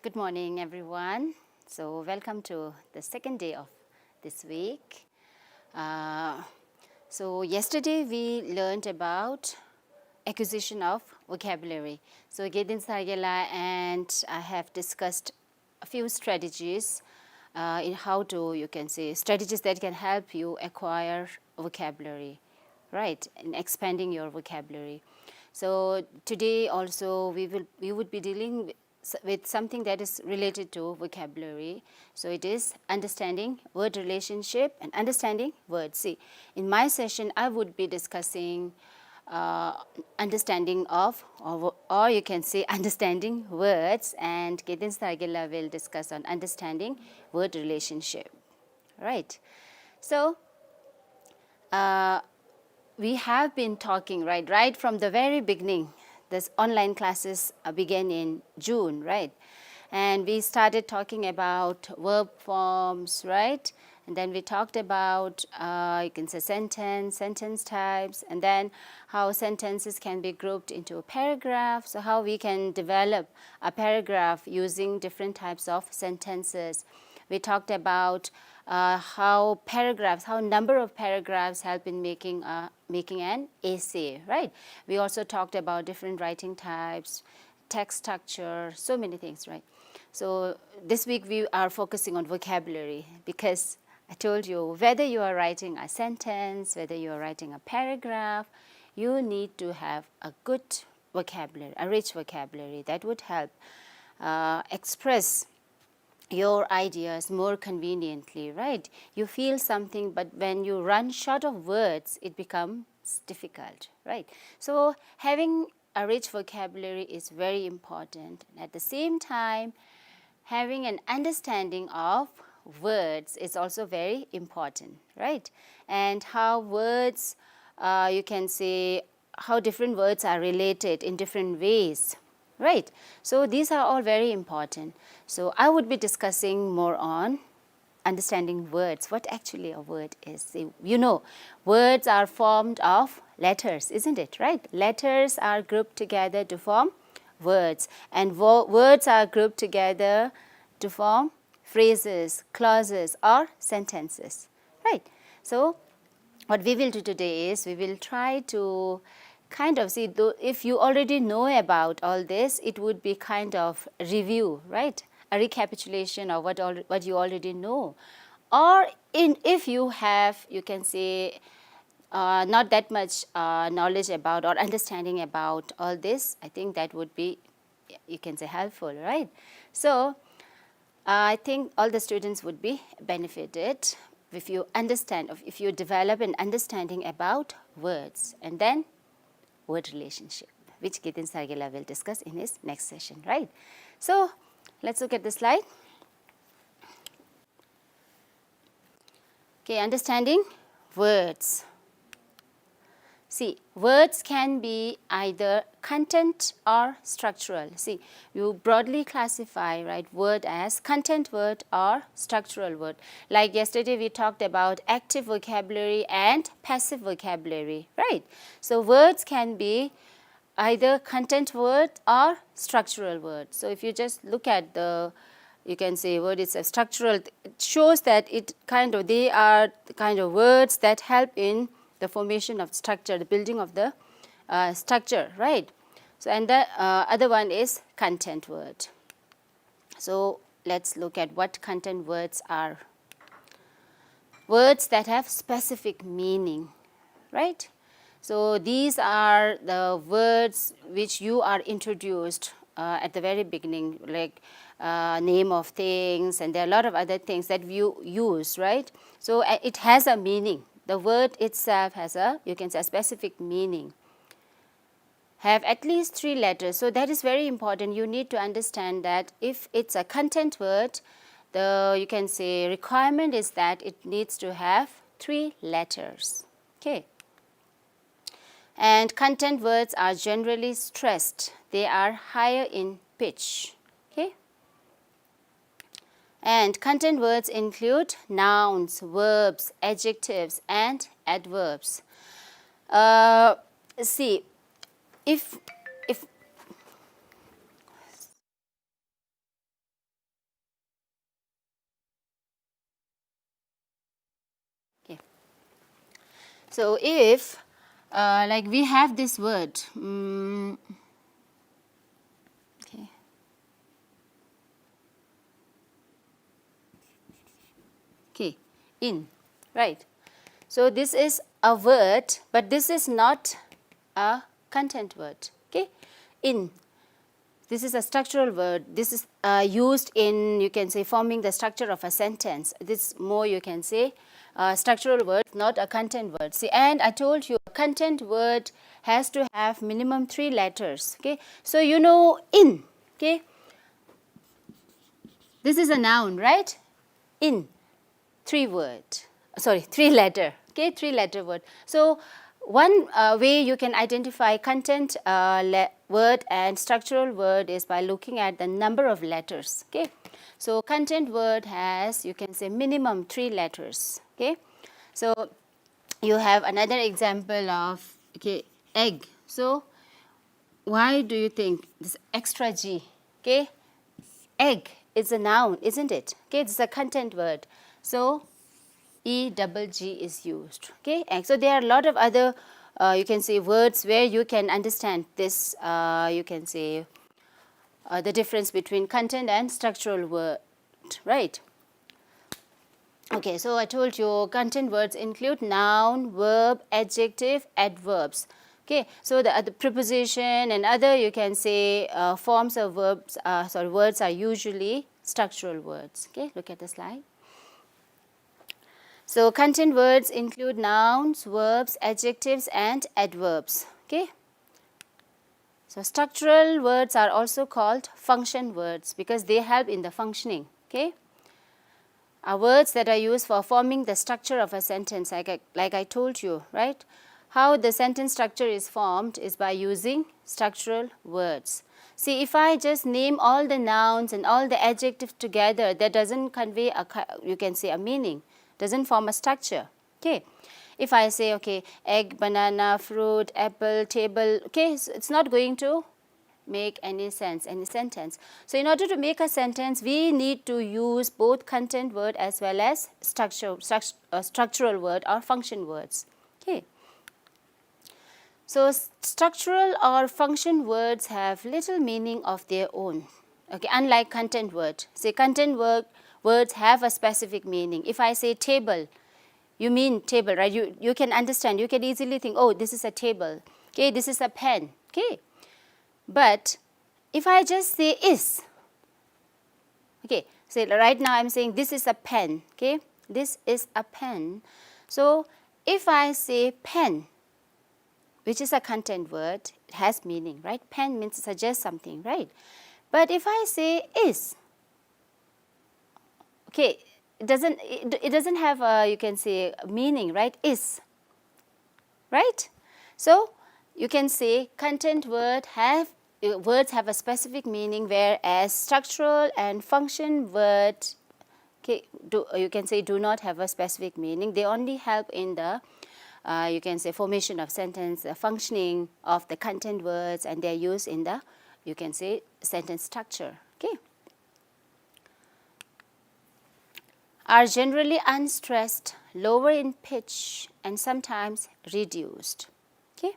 Good morning, everyone. So welcome to the second day of this week. So yesterday we learned about acquisition of vocabulary. So Gedin Sargela and I have discussed a few strategies in how to, you can say, strategies that can help you acquire vocabulary, right, in expanding your vocabulary. So today also we would be dealing with something that is related to vocabulary. So it is understanding word relationship and understanding words. See, in my session I would be discussing understanding of, or you can say understanding words, and Kedin Sargela will discuss on understanding word relationship, right? So we have been talking right from the very beginning. This online classes began in June, right? And we started talking about verb forms, right? And then we talked about, you can say sentence types, and then how sentences can be grouped into a paragraph. So how we can develop a paragraph using different types of sentences. We talked about how number of paragraphs help in making an essay, right? We also talked about different writing types, text structure, so many things, right? So this week we are focusing on vocabulary because I told you whether you are writing a sentence, whether you are writing a paragraph, you need to have a good vocabulary, a rich vocabulary that would help express your ideas more conveniently, right? You feel something, but when you run short of words, it becomes difficult, right? So having a rich vocabulary is very important. And at the same time, having an understanding of words is also very important, right? And how words, you can say, how different words are related in different ways, right? So these are all very important. So I would be discussing more on understanding words, what actually a word is. You know, words are formed of letters, isn't it, right? Letters are grouped together to form words, and words are grouped together to form phrases, clauses, or sentences, right? So what we will do today is we will try to kind of see, if you already know about all this, it would be kind of review, right? A recapitulation of what you already know. Or if you have, you can say, not that much knowledge about or understanding about all this, I think that would be, you can say, helpful, right? So I think all the students would be benefited if you understand, if you develop an understanding about words and then word relationship, which Gedin Sargela will discuss in his next session, right? So let's look at the slide. Okay, understanding words. See, words can be either content or structural. See, you broadly classify, right, word as content word or structural word. Like yesterday we talked about active vocabulary and passive vocabulary, right? So words can be either content word or structural word. So if you just look at the, you can say word is a structural, it shows that they are the kind of words that help in the formation of structure, the building of the structure, right? So and the other one is content word. So let's look at what content words are. Words that have specific meaning, right? So these are the words which you are introduced at the very beginning, like name of things, and there are a lot of other things that you use, right? So it has a meaning. The word itself has a, you can say, a specific meaning. Have at least 3 letters. So that is very important. You need to understand that if it's a content word, the, you can say, requirement is that it needs to have 3 letters. Okay. And content words are generally stressed. They are higher in pitch. Okay. And content words include nouns, verbs, adjectives, and adverbs. See, if So if like we have this word, okay. Okay, in, right. So this is a word, but this is not a content word. Okay, in. This is a structural word. This is used in, you can say, forming the structure of a sentence. This more, you can say, structural word, not a content word. See, and I told you, a content word has to have minimum 3 letters. Okay, so you know in. Okay, this is a noun, right? In, 3 letter. Okay, 3 letter word. So one way you can identify content word and structural word is by looking at the number of letters. Okay, so content word has, you can say, minimum 3 letters. Okay, so you have another example of, okay, egg. So why do you think this extra G? Okay, egg is a noun, isn't it? Okay, it's a content word. So E-double-G is used. Okay, and so there are a lot of other, you can say, words where you can understand this, you can say, the difference between content and structural word, right? Okay, so I told you content words include noun, verb, adjective, adverbs. Okay, so the preposition and other, you can say, forms of verbs, words are usually structural words. Okay, look at the slide. So content words include nouns, verbs, adjectives and adverbs. Okay. So structural words are also called function words because they help in the functioning. Okay. Are words that are used for forming the structure of a sentence, like I told you, right? How the sentence structure is formed is by using structural words. See, if I just name all the nouns and all the adjectives together, that doesn't convey a, you can say, a meaning. Doesn't form a structure. Okay, if I say, okay, egg, banana, fruit, apple, table, okay, so it's not going to make any sense, any sentence. So in order to make a sentence, we need to use both content word as well as structural word or function words. Okay, so structural or function words have little meaning of their own. Okay, unlike content word. Say content words have a specific meaning. If I say table, you mean table, right? You can understand, you can easily think, oh, this is a table. Okay, this is a pen. Okay, but if I just say is, okay, say right now I'm saying this is a pen. Okay, this is a pen. So if I say pen, which is a content word, it has meaning, right? Pen means suggest something, right? But if I say is, okay, it doesn't have a, you can say, meaning, right? Is, right? So you can say content words have a specific meaning, whereas structural and function words, okay, you can say, do not have a specific meaning. They only help in the you can say formation of sentence, the functioning of the content words, and they are used in the, you can say, sentence structure. Okay, are generally unstressed, lower in pitch, and sometimes reduced. Okay,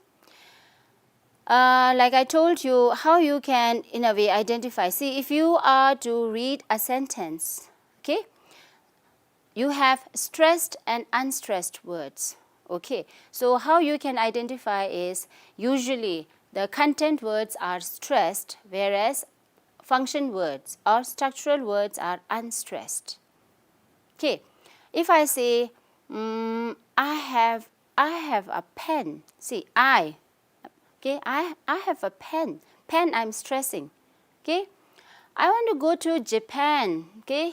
like I told you, how you can in a way identify. See, if you are to read a sentence, okay, you have stressed and unstressed words. Okay, so how you can identify is usually the content words are stressed, whereas function words or structural words are unstressed. Okay, if I say I have a pen. See, okay, I have a pen. Pen, I'm stressing. Okay, I want to go to Japan. Okay,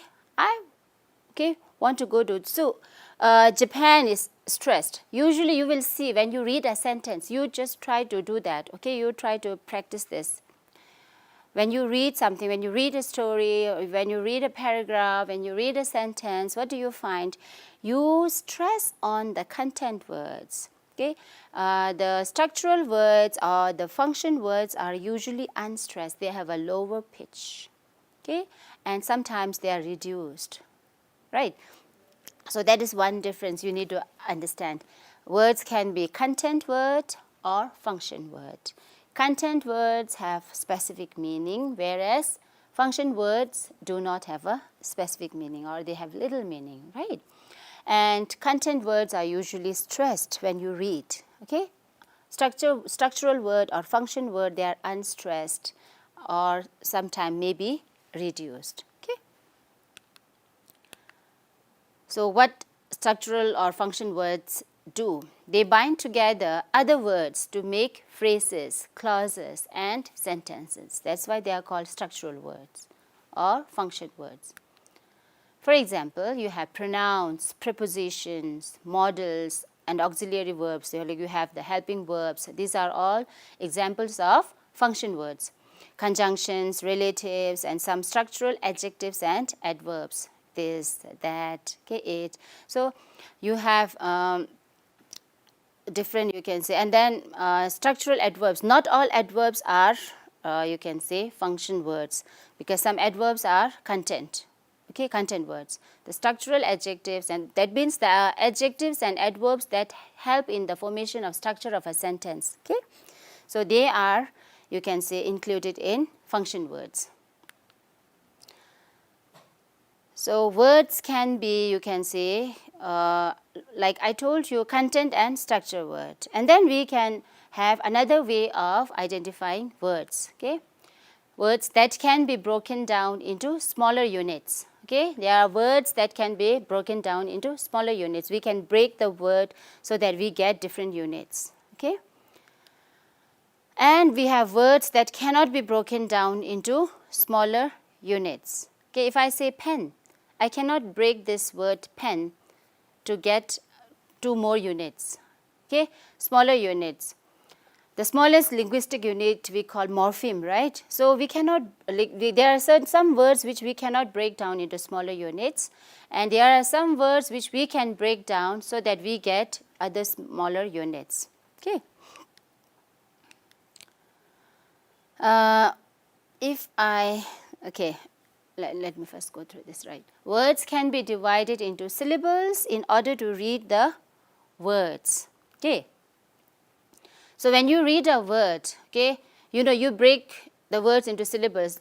want to go to, so Japan is stressed. Usually you will see when you read a sentence, you just try to do that. Okay, you try to practice this. When you read something, when you read a story, or when you read a paragraph, when you read a sentence, what do you find? You stress on the content words. Okay, the structural words or the function words are usually unstressed. They have a lower pitch. Okay, and sometimes they are reduced. Right. So that is one difference you need to understand. Words can be content word or function word. Content words have specific meaning, whereas function words do not have a specific meaning, or they have little meaning, right? And content words are usually stressed when you read, okay? Structural word or function word, they are unstressed or sometime may be reduced, okay? So what structural or function words do? They bind together other words to make phrases, clauses and sentences. That's why they are called structural words or function words. For example, you have pronouns, prepositions, modals and auxiliary verbs. So like you have the helping verbs. These are all examples of function words. Conjunctions, relatives and some structural adjectives and adverbs. This, that, okay, it. So you have different, you can say, and then structural adverbs. Not all adverbs are you can say function words, because some adverbs are content, okay, content words. The structural adjectives, and that means the adjectives and adverbs that help in the formation of structure of a sentence, okay. So they are, you can say, included in function words. So words can be, you can say, like I told you, content and structure word. And then we can have another way of identifying words, okay. Words that can be broken down into smaller units, okay. There are words that can be broken down into smaller units. We can break the word so that we get different units, okay. And we have words that cannot be broken down into smaller units, okay. If I say pen, I cannot break this word pen to get 2 more units, okay, smaller units. The smallest linguistic unit we call morpheme, right? So we cannot, there are some words which we cannot break down into smaller units, and there are some words which we can break down so that we get other smaller units, okay. Let me first go through this, right. Words can be divided into syllables in order to read the words, okay. So when you read a word, okay, you know, you break the words into syllables,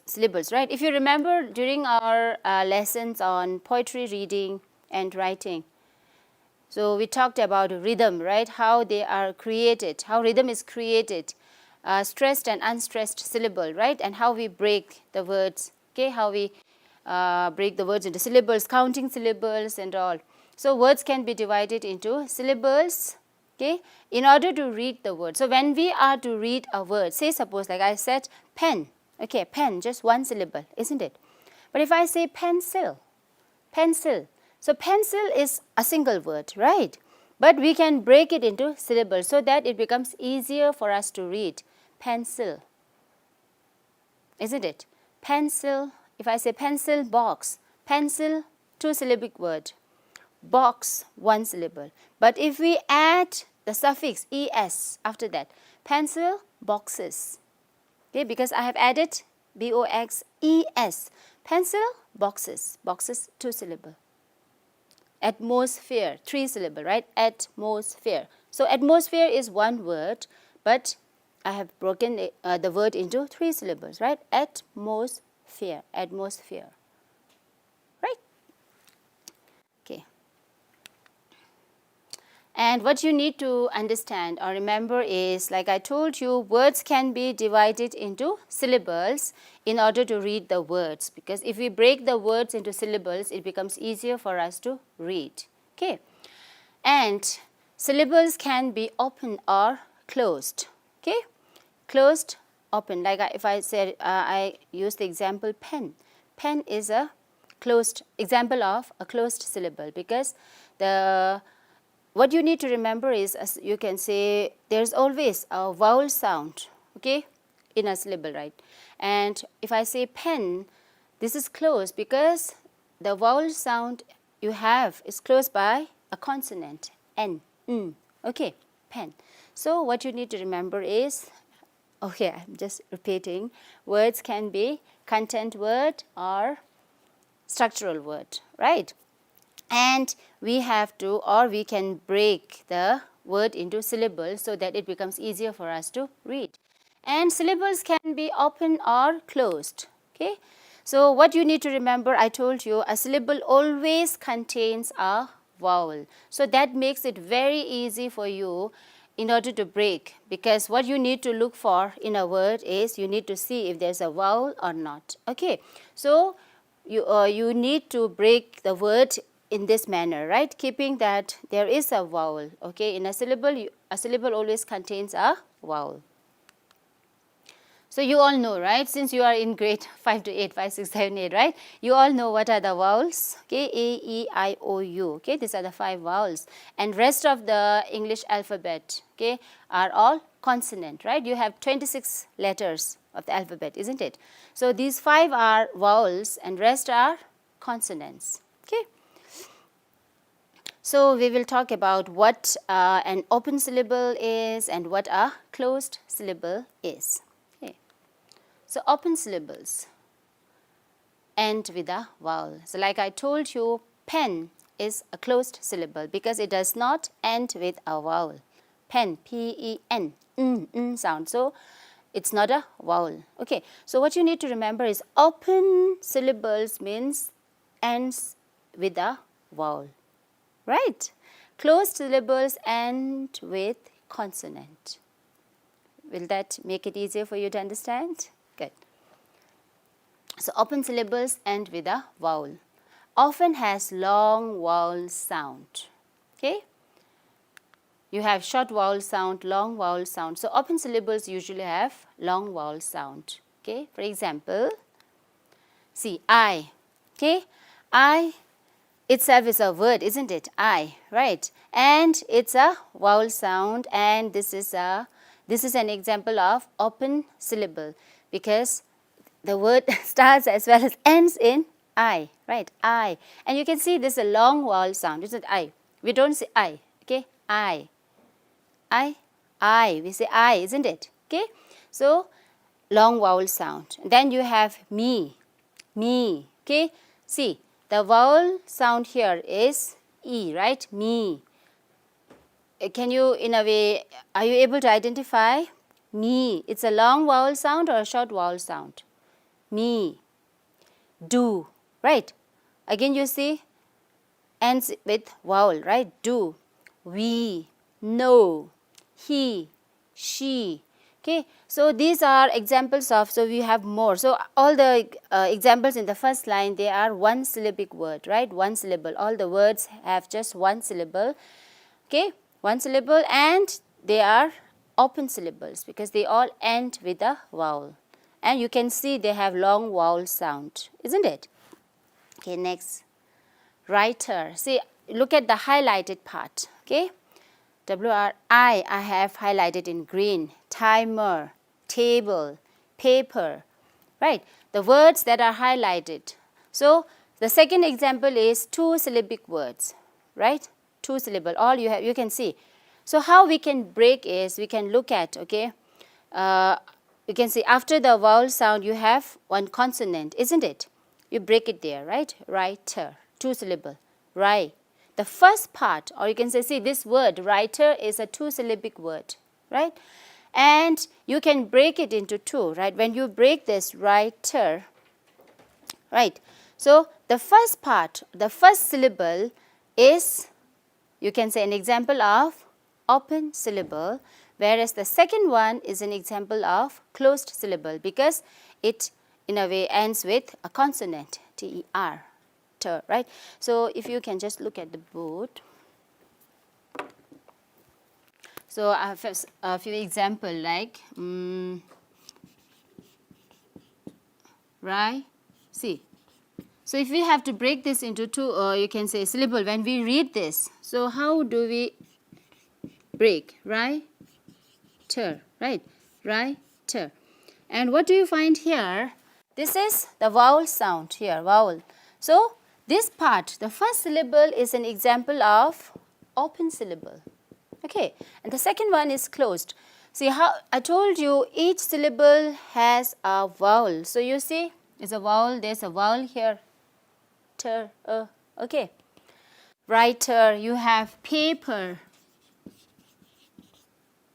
right. If you remember during our lessons on poetry reading and writing, so we talked about rhythm, right, how they are created, how rhythm is created, stressed and unstressed syllable, right, and how we break the words, okay, how we break the words into syllables, counting syllables and all. So words can be divided into syllables, okay, in order to read the word. So when we are to read a word, say suppose like I said pen, okay, pen, just 1 syllable, isn't it? But if I say pencil, pencil, so pencil is a single word, right? But we can break it into syllables so that it becomes easier for us to read. Pencil, isn't it? Pencil. If I say pencil box, pencil 2-syllabic word, box 1 syllable. But if we add the suffix es after that, pencil boxes, okay, because I have added boxes, pencil boxes, boxes 2 syllable. Atmosphere 3 syllable, right? Atmosphere. So atmosphere is 1 word, but I have broken the word into 3 syllables, right? Atmosphere, atmosphere, right? Okay. And what you need to understand or remember is, like I told you, words can be divided into syllables in order to read the words, because if we break the words into syllables, it becomes easier for us to read, okay? And syllables can be open or closed, okay? Closed, open, like if I said, I use the example pen. Pen is a closed example of a closed syllable, because what you need to remember is, as you can say, there's always a vowel sound, okay, in a syllable, right? And if I say pen, this is closed because the vowel sound you have is closed by a consonant, n, okay, pen. So what you need to remember is, okay, I'm just repeating, words can be content word or structural word, right? And we have to, or we can break the word into syllables so that it becomes easier for us to read. And syllables can be open or closed. Okay. So what you need to remember, I told you a syllable always contains a vowel. So that makes it very easy for you in order to break, because what you need to look for in a word is you need to see if there's a vowel or not. Okay. So you need to break the word in this manner, right? Keeping that there is a vowel. Okay. In a syllable always contains a vowel. So you all know, right? Since you are in grade 5 to 8, 5, 6, 7, 8, right? You all know what are the vowels. Okay, A, E, I, O, U. Okay, these are the 5 vowels. And rest of the English alphabet, okay, are all consonant, right? You have 26 letters of the alphabet, isn't it? So these 5 are vowels and rest are consonants. Okay. So we will talk about what an open syllable is and what a closed syllable is. So open syllables end with a vowel. So like I told you, pen is a closed syllable because it does not end with a vowel. Pen, P-E-N, sound. So it's not a vowel. Okay. So what you need to remember is open syllables means ends with a vowel, right? Closed syllables end with consonant. Will that make it easier for you to understand? Good. So open syllables end with a vowel. Often has long vowel sound. Okay. You have short vowel sound, long vowel sound. So open syllables usually have long vowel sound. Okay. For example, see I. Okay. I itself is a word, isn't it? I, right? And it's a vowel sound, and this is an example of open syllable, because the word starts as well as ends in I, right? I. And you can see this is a long vowel sound, isn't it? I. We don't say I, okay? I. We say I, isn't it? Okay? So, long vowel sound. Then you have me, okay? See, the vowel sound here is E, right? Me. Can you, in a way, are you able to identify? Me. It's a long vowel sound or a short vowel sound? Me. Do, right? Again you see, ends with vowel, right? Do. We. No. He. She. Okay. So these are examples of, so we have more. So all the examples in the first line, they are one syllabic word, right? One syllable. All the words have just one syllable. Okay. One syllable, and they are open syllables because they all end with a vowel. And you can see they have long vowel sound, isn't it? Okay, next. Writer. See, look at the highlighted part. Okay. W-R-I, I have highlighted in green. Timer, table, paper, right? The words that are highlighted. So, the second example is two syllabic words, right? Two syllable, all you can see. So, how we can break is, we can look at, okay, you can see after the vowel sound you have one consonant, isn't it? You break it there, right? Writer, two syllable, right. The first part, or you can say, see, this word writer is a two syllabic word, right? And you can break it into two, right? When you break this writer, right? So, the first part, the first syllable is, you can say, an example of open syllable, whereas the second one is an example of closed syllable because it in a way ends with a consonant, T-E-R, ter, right? So, if you can just look at the board. So, I have a few examples like, right, see. So, if we have to break this into two, you can say syllable, when we read this, so how do we break? Right, ter, right, right, ter. And what do you find here? This is the vowel sound here, vowel. So, this part, the first syllable is an example of open syllable. Okay, and the second one is closed. See how I told you each syllable has a vowel. So, you see, it's a vowel, there's a vowel here. Ter, okay. Writer, you have paper.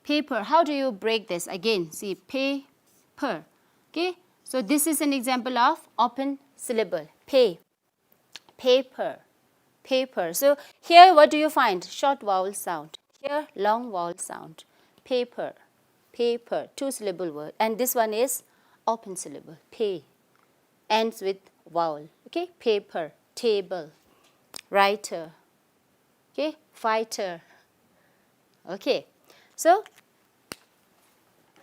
paper. How do you break this? Again, see, paper. Okay, so this is an example of open syllable. Paper, paper. So here what do you find? Short vowel sound. Here long vowel sound. Paper, paper, 2-syllable word. And this one is open syllable. Pay, ends with vowel. Okay, paper, table, writer. Okay, fighter. Okay, so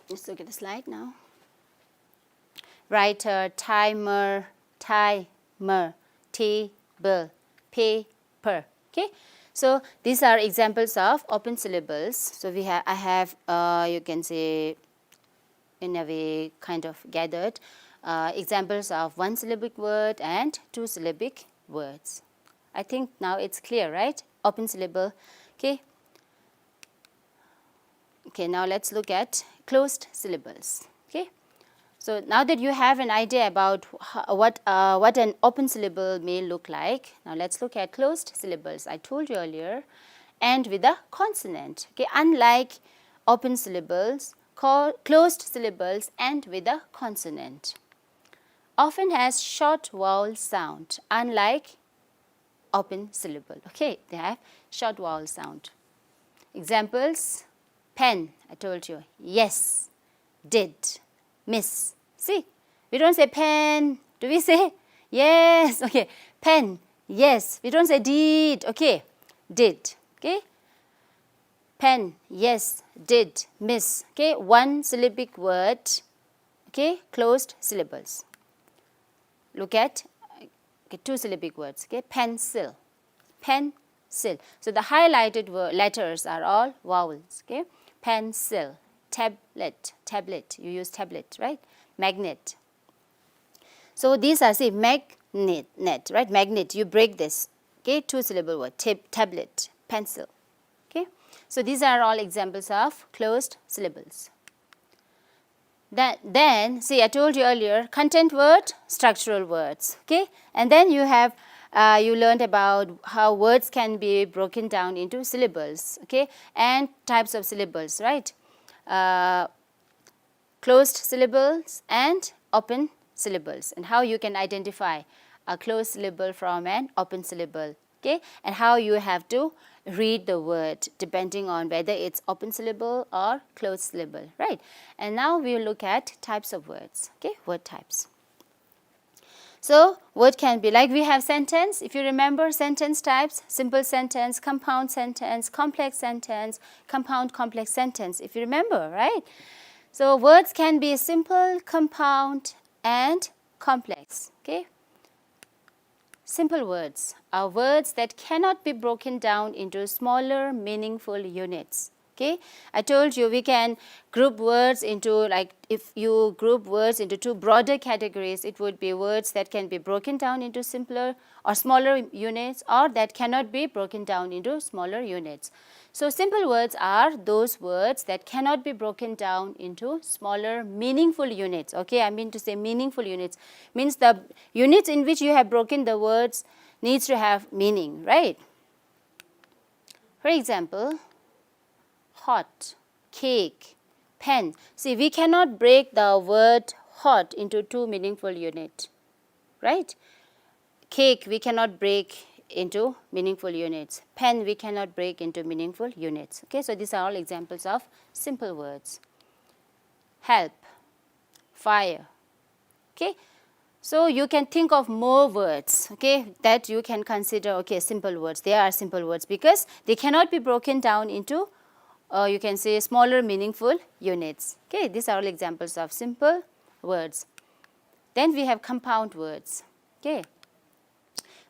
let's look at the slide now. Writer, timer, table, paper. Okay, so these are examples of open syllables. So I have you can say in a way kind of gathered examples of 1-syllabic word and 2-syllabic words. I think now it's clear, right? Open syllable. Okay. Okay, now let's look at closed syllables. Okay. So now that you have an idea about what an open syllable may look like, now let's look at closed syllables. I told you earlier, end with a consonant. Okay, unlike open syllables, closed syllables end with a consonant. Often has short vowel sound, unlike open syllable. Okay, they have short vowel sound. Examples: pen, I told you, yes, did, miss. See, we don't say pen. Do we say yes? Okay, pen, yes. We don't say did. Okay, did. Okay, pen, yes, did, miss. Okay, 1-syllabic word. Okay, closed syllables. Look at 2-syllabic words. Okay, pencil, pencil. So the highlighted letters are all vowels. Okay, pencil, tablet. You use tablet, right? Magnet. So these are, say, magnet, right? Magnet. You break this. Okay, 2-syllable word. Tablet, pencil. Okay, so these are all examples of closed syllables. Then see, I told you earlier, content word, structural words. Okay, and then you have you learned about how words can be broken down into syllables. Okay, and types of syllables, right? Closed syllables and open syllables, and how you can identify a closed syllable from an open syllable. Okay, and how you have to read the word depending on whether it's open syllable or closed syllable, right? And now we will look at types of words. Okay, word types. So word can be like, we have sentence. If you remember sentence types: simple sentence, compound sentence, complex sentence, compound complex sentence. If you remember, right? So words can be simple, compound, and complex. Okay. Simple words are words that cannot be broken down into smaller, meaningful units. Okay, I told you we can group words into, like, if you group words into 2 broader categories, it would be words that can be broken down into simpler or smaller units, or that cannot be broken down into smaller units. So simple words are those words that cannot be broken down into smaller, meaningful units. Okay, I mean to say meaningful units means the units in which you have broken the words needs to have meaning, right? For example, hot, cake, pen. See, we cannot break the word hot into 2 meaningful units, right? Cake we cannot break into meaningful units. Pen we cannot break into meaningful units. Okay, so these are all examples of simple words. Help, fire. Okay, so you can think of more words, okay, that you can consider, okay, simple words. They are simple words because they cannot be broken down into you can say smaller meaningful units. Okay, these are all examples of simple words. Then we have compound words. Okay,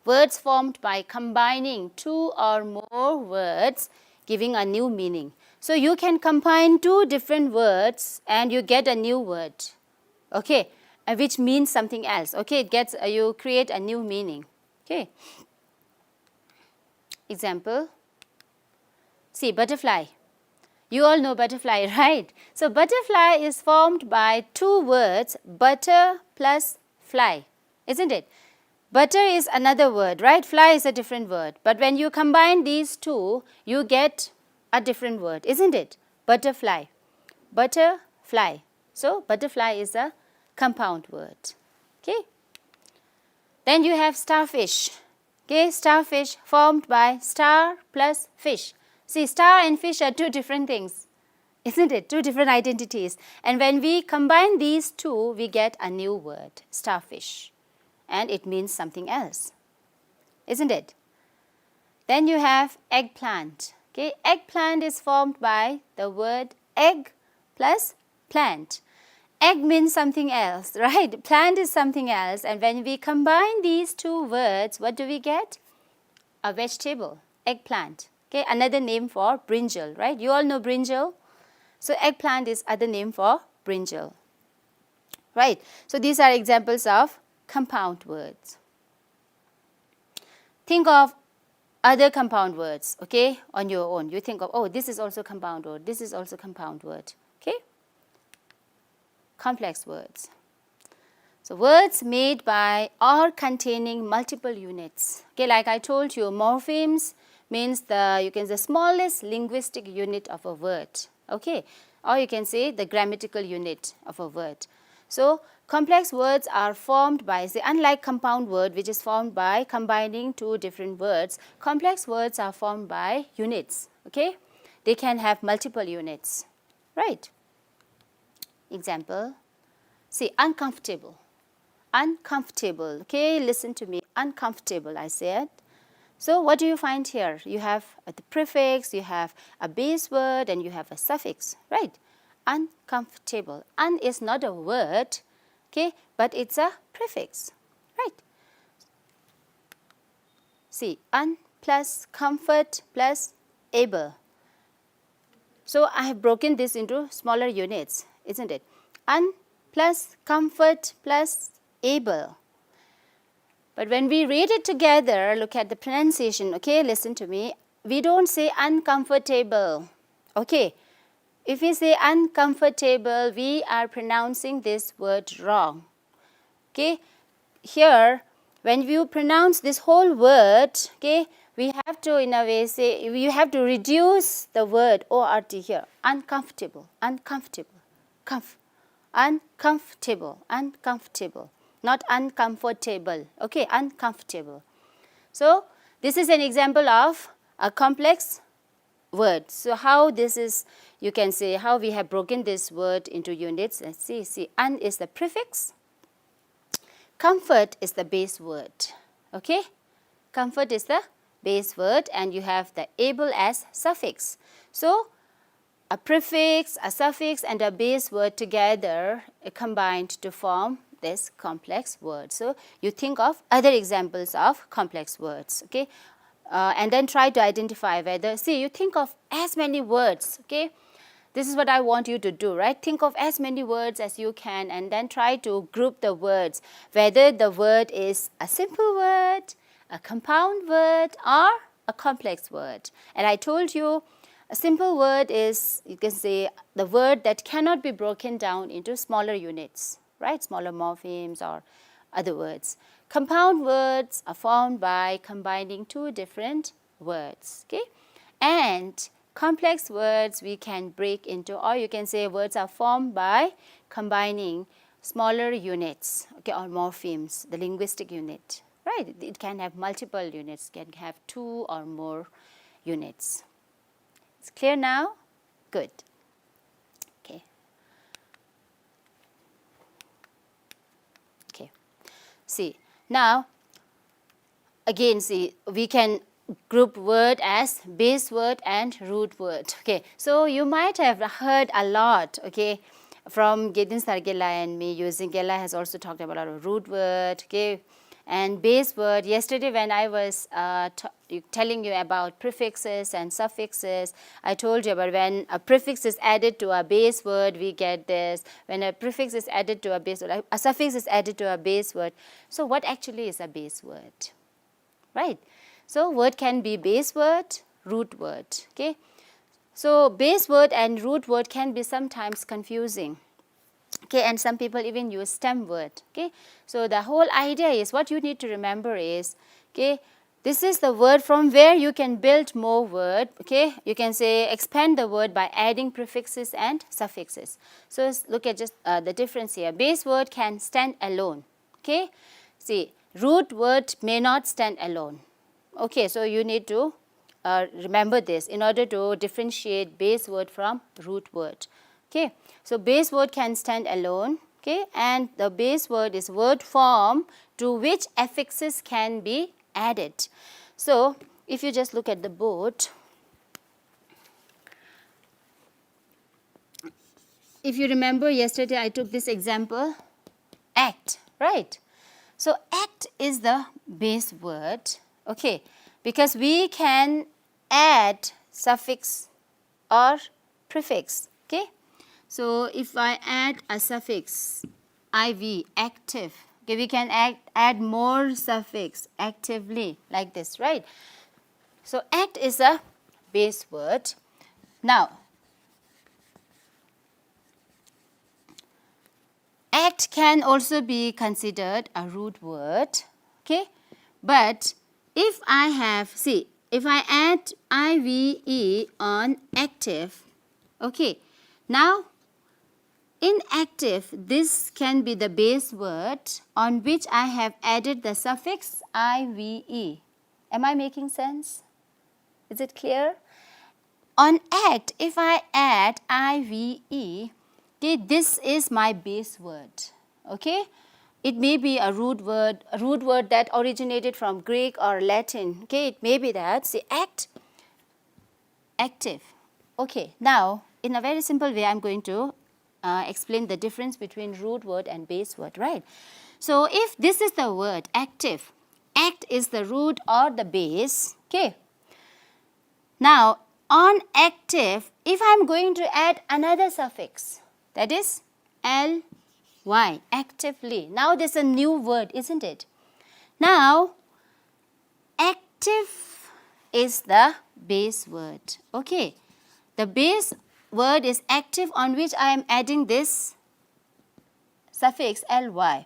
words formed by combining 2 or more words giving a new meaning. So you can combine 2 different words and you get a new word. Okay, which means something else. Okay, it gets you create a new meaning. Okay, example. See, butterfly. You all know butterfly, right? So butterfly is formed by 2 words, butter plus fly, isn't it? Butter is another word, right? Fly is a different word. But when you combine these 2, you get a different word, isn't it? butterfly, butterfly. So butterfly is a compound word. Okay. Then you have starfish. Okay, starfish formed by star plus fish. See, star and fish are two different things, isn't it? Two different identities. And when we combine these two, we get a new word, starfish. And it means something else, isn't it? Then you have eggplant. Okay, eggplant is formed by the word egg plus plant. Egg means something else, right? Plant is something else. And when we combine these two words, what do we get? A vegetable, eggplant. Okay, another name for brinjal, right? You all know brinjal. So eggplant is other name for brinjal, right? So these are examples of compound words. Think of other compound words, okay, on your own. You think of, oh, this is also compound word, this is also compound word, okay? Complex words. So words made by or containing multiple units. Okay, like I told you, morphemes means the smallest linguistic unit of a word. Okay, or you can say the grammatical unit of a word. So complex words are formed by, say, unlike compound word which is formed by combining two different words, complex words are formed by units. Okay, they can have multiple units, right? Example, see, uncomfortable. Uncomfortable, okay, listen to me, uncomfortable, I said. So what do you find here? You have the prefix, you have a base word, and you have a suffix, right? Uncomfortable. Un is not a word, okay, but it's a prefix, right? See, un plus comfort plus able. So I have broken this into smaller units, isn't it? Un plus comfort plus able. But when we read it together, look at the pronunciation, okay, listen to me. We don't say uncomfortable, okay. If we say uncomfortable, we are pronouncing this word wrong, okay. Here, when you pronounce this whole word, okay, we have to, in a way, say, you have to reduce the word ORT here, uncomfortable, uncomfortable, uncomfortable, uncomfortable. Not uncomfortable, okay, uncomfortable. So this is an example of a complex word. So how this is, you can say, how we have broken this word into units. Let's see, un is the prefix, comfort is the base word, okay. Comfort is the base word, and you have the able as suffix. So a prefix, a suffix, and a base word together combined to form this complex word. So you think of other examples of complex words, okay, and then try to identify whether, see, you think of as many words, okay. This is what I want you to do, right? Think of as many words as you can, and then try to group the words, whether the word is a simple word, a compound word, or a complex word. And I told you, a simple word is, you can say, the word that cannot be broken down into smaller units, right? Smaller morphemes or other words. Compound words are formed by combining two different words, okay? And complex words we can break into, or you can say words are formed by combining smaller units, okay, or morphemes, the linguistic unit, right? It can have multiple units, can have two or more units. It's clear now? Good. Okay. Okay. See, now, again, see, we can group word as base word and root word. Okay, so you might have heard a lot, okay, from Gideon Sargela and me using. Gela has also talked about a root word, okay, and base word. Yesterday when I was telling you about prefixes and suffixes, I told you about when a prefix is added to a base word, we get this. When a prefix is added to a base word, a suffix is added to a base word. So what actually is a base word, right? So word can be base word, root word, okay. So base word and root word can be sometimes confusing, okay, and some people even use stem word, okay. So the whole idea is, what you need to remember is, okay, This is the word from where you can build more word, okay? You can say expand the word by adding prefixes and suffixes. So look at just the difference here. Base word can stand alone, okay? See, root word may not stand alone. Okay, so you need to remember this in order to differentiate base word from root word. Okay, so base word can stand alone, okay, and the base word is word form to which affixes can be added. So if you just look at the board, if you remember yesterday I took this example, act, right? So act is the base word, okay, because we can add suffix or prefix, okay. So if I add a suffix iv, active, okay, we can add more suffix actively like this, right? So act is a base word. Now act can also be considered a root word, okay, but if I have, see, if I add IVE on active, okay, now in active this can be the base word on which I have added the suffix IVE. Am I making sense? Is it clear? On act, if I add IVE, okay, this is my base word, okay. It may be a root word that originated from Greek or Latin, okay, it may be that. See, act, active. Okay, now in a very simple way I am going to explain the difference between root word and base word, right? So if this is the word active, act is the root or the base, okay. Now on active, if I am going to add another suffix, that is ly, actively. Now there's a new word, isn't it? Now active is the base word, okay. The base word is active on which I am adding this suffix ly,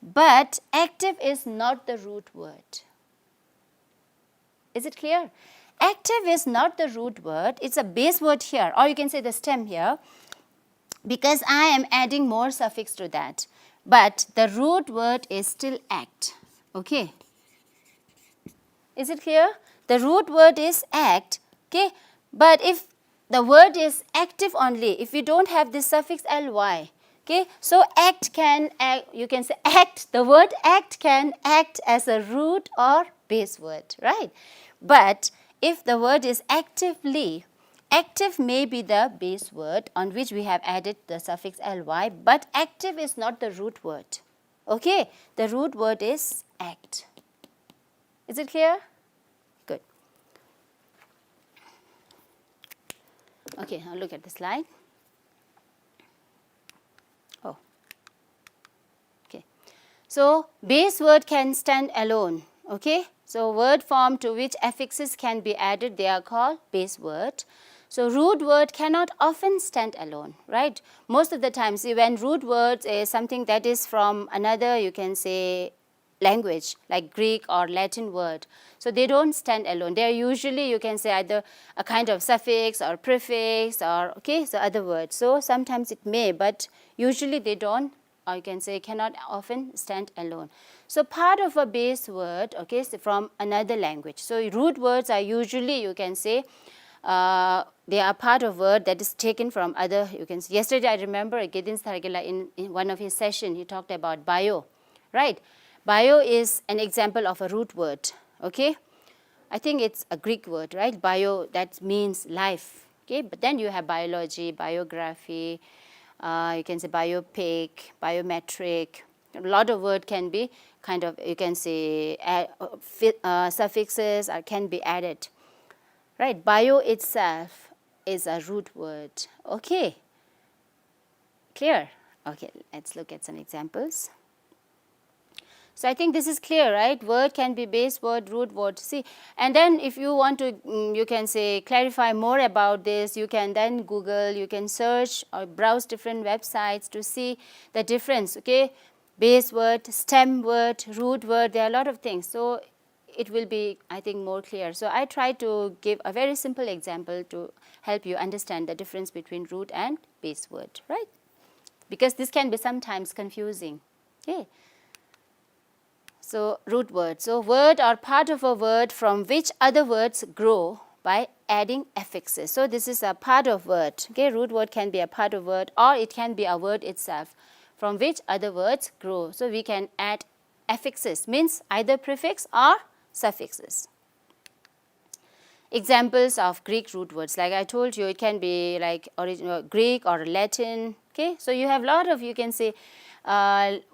but active is not the root word. Is it clear? Active is not the root word, it's a base word here, or you can say the stem here, because I am adding more suffix to that, but the root word is still act, okay. Is it clear? The root word is act, okay, but if the word is active only, if we don't have this suffix ly, okay, so act can act, you can say act, the word act can act as a root or base word, right? But if the word is actively, active may be the base word on which we have added the suffix ly, but active is not the root word, okay. The root word is act. Is it clear? Good. Okay, now look at the slide. Oh, okay. So base word can stand alone, okay. So word form to which affixes can be added, they are called base word. So root word cannot often stand alone, right? Most of the time, see, when root words is something that is from another, you can say, language, like Greek or Latin word. So they don't stand alone. They are usually, you can say, either a kind of suffix or prefix or, okay, so other words. So sometimes it may, but usually they don't, or you can say cannot often stand alone. So part of a base word, okay, so from another language. So root words are usually, you can say, they are part of word that is taken from other, you can say. Yesterday I remember Gedin Thargila in one of his sessions, he talked about bio, right? Bio is an example of a root word, okay? I think it's a Greek word, right? Bio, that means life, okay? But then you have biology, biography, you can say biopic, biometric. A lot of word can be kind of, you can say, suffixes can be added, right? Bio itself is a root word, okay? Clear? Okay, let's look at some examples. So I think this is clear, right? Word can be base word, root word. See, and then if you want to, you can say clarify more about this, you can then Google, you can search or browse different websites to see the difference, okay? Base word, stem word, root word, there are a lot of things. So it will be, I think, more clear. So I try to give a very simple example to help you understand the difference between root and base word, right? Because this can be sometimes confusing. Okay. So root word. So word or part of a word from which other words grow by adding affixes. So this is a part of word. Okay, root word can be a part of word, or it can be a word itself from which other words grow. So we can add affixes, means either prefix or suffixes. Examples of Greek root words, like I told you, it can be like original Greek or Latin. Okay, so you have a lot of, you can say,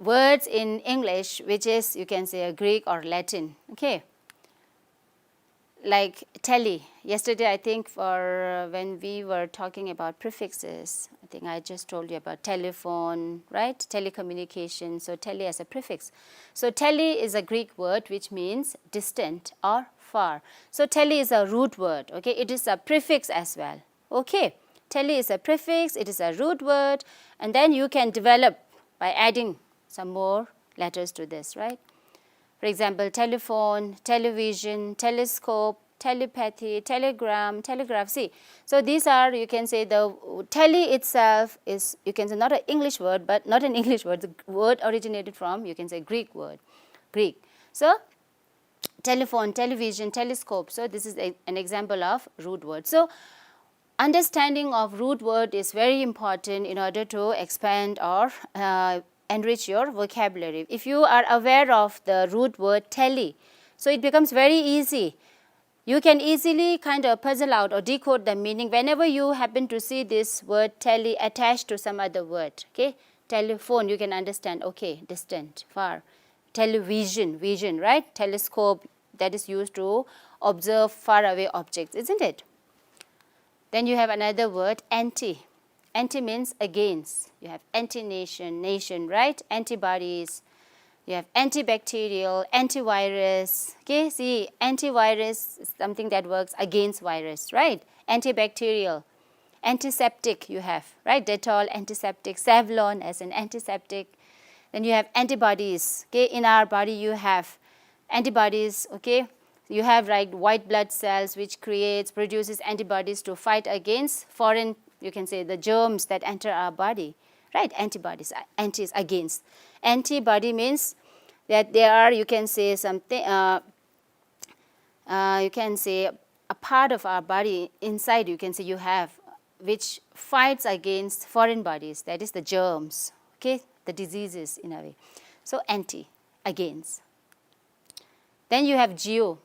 words in English which is, you can say, a Greek or Latin. Okay, like tele. Yesterday, I think, for when we were talking about prefixes, I think I just told you about telephone, right? Telecommunication. So tele as a prefix. So tele is a Greek word which means distant or far. So tele is a root word. Okay, it is a prefix as well. Okay, tele is a prefix. It is a root word, and then you can develop by adding some more letters to this, right? For example, telephone, television, telescope, telepathy, telegram, telegraph. See, so these are, you can say, the tele itself is, you can say, not an English word, but not an English word. The word originated from, you can say, Greek word, Greek. So telephone, television, telescope. So this is an example of root word. So understanding of root word is very important in order to expand or enrich your vocabulary. If you are aware of the root word tele, so it becomes very easy. You can easily kind of puzzle out or decode the meaning whenever you happen to see this word tele attached to some other word. Okay, telephone, you can understand, okay, distant, far. Television, vision, right? Telescope, that is used to observe far away objects, isn't it? Then you have another word, anti. Anti means against. You have anti-nation, nation, right? Antibodies. You have antibacterial, antivirus. Okay, see, antivirus is something that works against virus, right? Antibacterial. Antiseptic you have, right? Dettol, antiseptic. Savlon as an antiseptic. Then you have antibodies. Okay, in our body you have antibodies, okay? You have white blood cells which produces antibodies to fight against foreign, you can say, the germs that enter our body, right? Antibodies, anti is against. Antibody means that there are, you can say, something, you can say, a part of our body inside, you can say, you have, which fights against foreign bodies, that is the germs, okay, the diseases in a way. So anti, against. Then you have geo.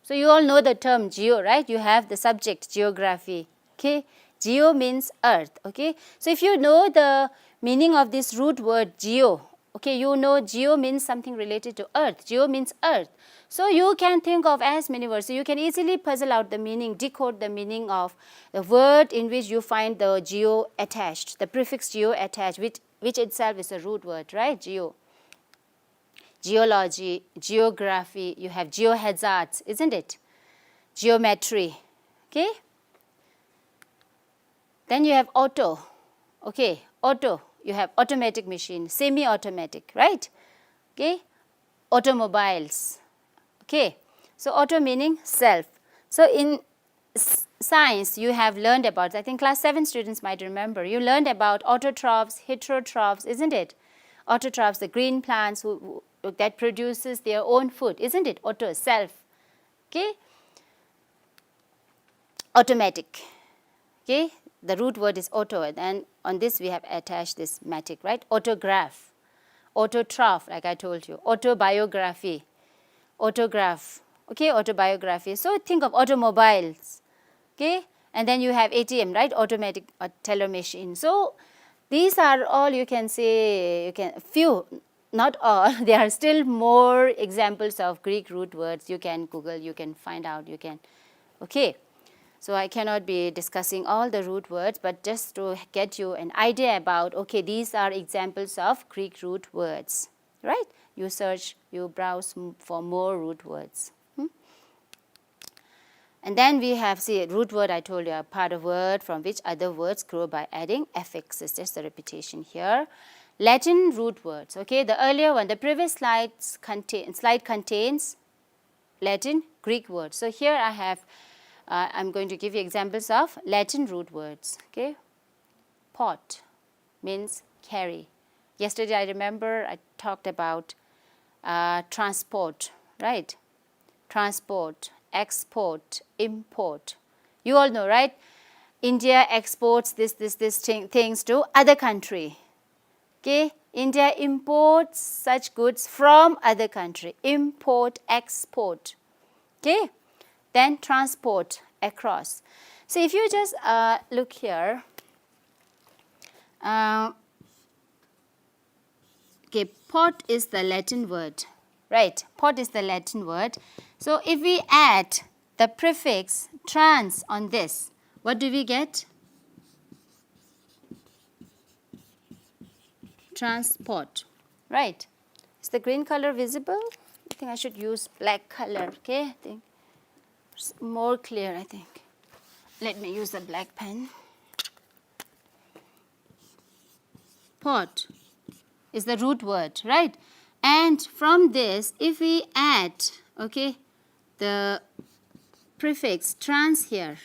So you all know the term geo, right? You have the subject, geography. Okay, geo means earth. Okay, so if you know the meaning of this root word geo, okay, you know geo means something related to earth. Geo means earth. So you can think of as many words. So you can easily puzzle out the meaning, decode the meaning of the word in which you find the geo attached, the prefix geo attached, which itself is a root word, right? Geo. Geology, geography, you have geohazards, isn't it? Geometry, okay? Then you have auto, okay, auto, you have automatic machine, semi-automatic, right? Okay, automobiles, okay. So auto meaning self. So in science, you have learned about, I think class 7 students might remember, you learned about autotrophs, heterotrophs, isn't it? Autotrophs, the green plants that produces their own food, isn't it? Auto, self, okay? Automatic, okay? The root word is auto, and on this we have attached this matic, right? Autograph, autotroph, like I told you, autobiography, autograph, okay? Autobiography. So think of automobiles, okay? And then you have ATM, right? Automatic teller machine. So these are all, you can say, few, not all, there are still more examples of Greek root words. You can Google, you can find out, you can, okay. So I cannot be discussing all the root words, but just to get you an idea about, okay, these are examples of Greek root words, right? You search, you browse for more root words. And then we have, see, root word, I told you, a part of word from which other words grow by adding affixes. Just the repetition here. Latin root words, okay, the earlier one, the previous slide contains Latin, Greek words. So here I have, I'm going to give you examples of Latin root words. Okay, pot means carry. Yesterday I remember I talked about transport, right? Transport, export, import. You all know, right? India exports things to other country. Okay, India imports such goods from other country. Import, export. Okay, then transport, across. So if you just look here, okay, pot is the Latin word, right? Pot is the Latin word. So if we add the prefix trans on this, what do we get? Transport, right? Is the green color visible? I think I should use black color, okay? I think it's more clear, I think. Let me use the black pen. Pot is the root word, right? And from this, if we add, okay, the prefix trans here,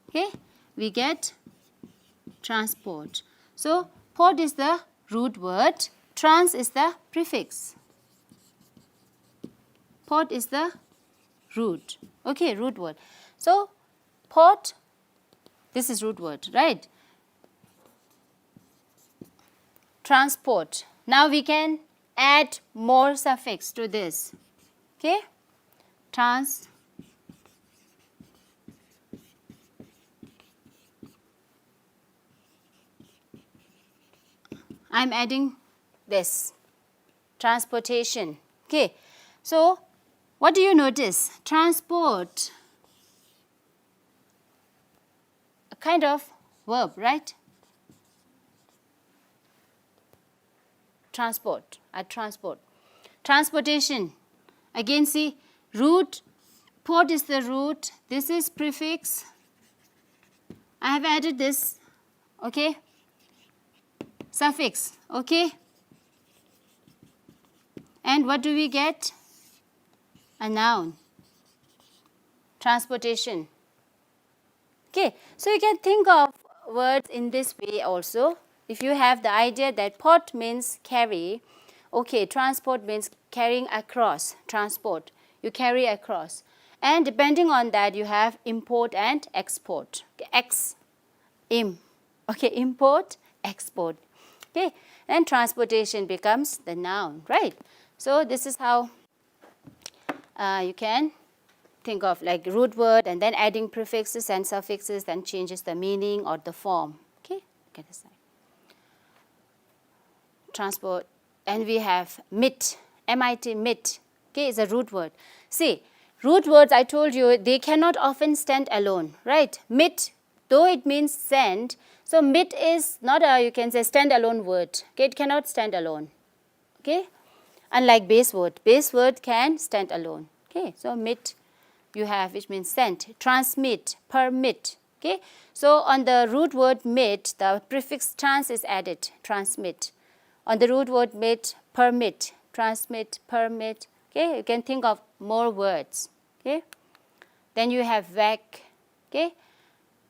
okay, we get transport. So pot is the root word, trans is the prefix. Pot is the root, okay, root word. So pot, this is root word, right? Transport. Now we can add more suffix to this, okay? Trans. I'm adding this, transportation, okay? So what do you notice? Transport, a kind of verb, right? Transport, at transport. Transportation, again see, root, pot is the root, this is prefix. I have added this, okay? Suffix, okay? And what do we get? A noun, transportation. Okay, so you can think of words in this way also. If you have the idea that pot means carry, okay, transport means carrying across, transport, you carry across. And depending on that, you have import and export. Okay, import, export. Okay, and transportation becomes the noun, right? So this is how you can think of like root word and then adding prefixes and suffixes, then changes the meaning or the form. Okay, get this side. Transport, and we have mit, M-I-T, mit, okay, is a root word. See, root words, I told you, they cannot often stand alone, right? Mit, though it means send, so mit is not a, you can say, stand-alone word, okay, it cannot stand alone, okay? Unlike base word can stand alone, okay? So mit, you have, which means send, transmit, permit, okay? So on the root word mit, the prefix trans is added, transmit. On the root word mit, permit, transmit, permit, okay? You can think of more words, okay? Then you have vac, okay?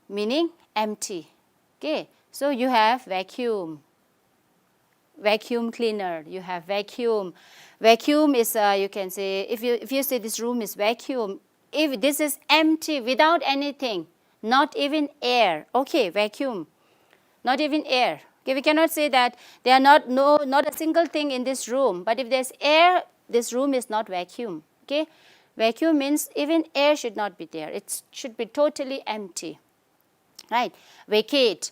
Meaning empty, okay? So you have vacuum, vacuum cleaner, you have vacuum. Vacuum is, you can say, if you say this room is vacuum, if this is empty without anything, not even air, okay, vacuum, not even air. Okay, we cannot say that there are not a single thing in this room, but if there's air, this room is not vacuum, okay? Vacuum means even air should not be there. It should be totally empty, right? Vacate,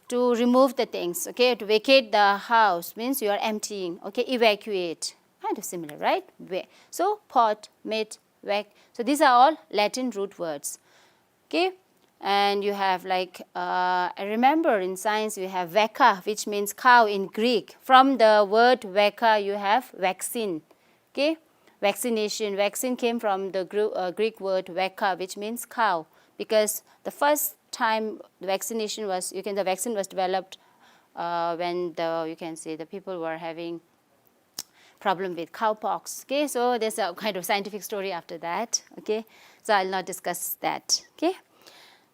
to remove the things, okay? To vacate the house means you are emptying, okay? Evacuate, kind of similar, right? So pot, mit, vac. So these are all Latin root words, okay? And you have like, I remember in science you have vaca, which means cow in Greek. From the word vaca, you have vaccine, okay? Vaccination, vaccine came from the Greek word vaca, which means cow, because the first time the vaccination was, the vaccine was developed when you can say the people were having problem with cowpox. Okay, so there's a kind of scientific story after that. Okay, so I'll not discuss that. Okay,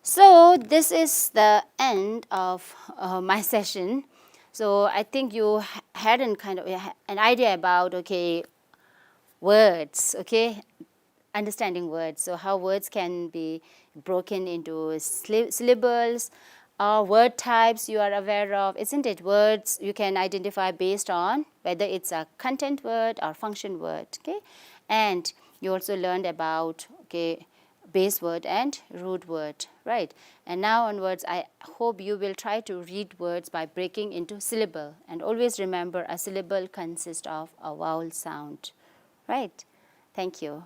so this is the end of my session. So I think you had an idea about, okay, words, okay, understanding words. So how words can be broken into syllables, word types you are aware of, isn't it? Words you can identify based on whether it's a content word or function word, okay? And you also learned about, okay, base word and root word, right? And now onwards, I hope you will try to read words by breaking into syllable. And always remember, a syllable consists of a vowel sound, right? Thank you.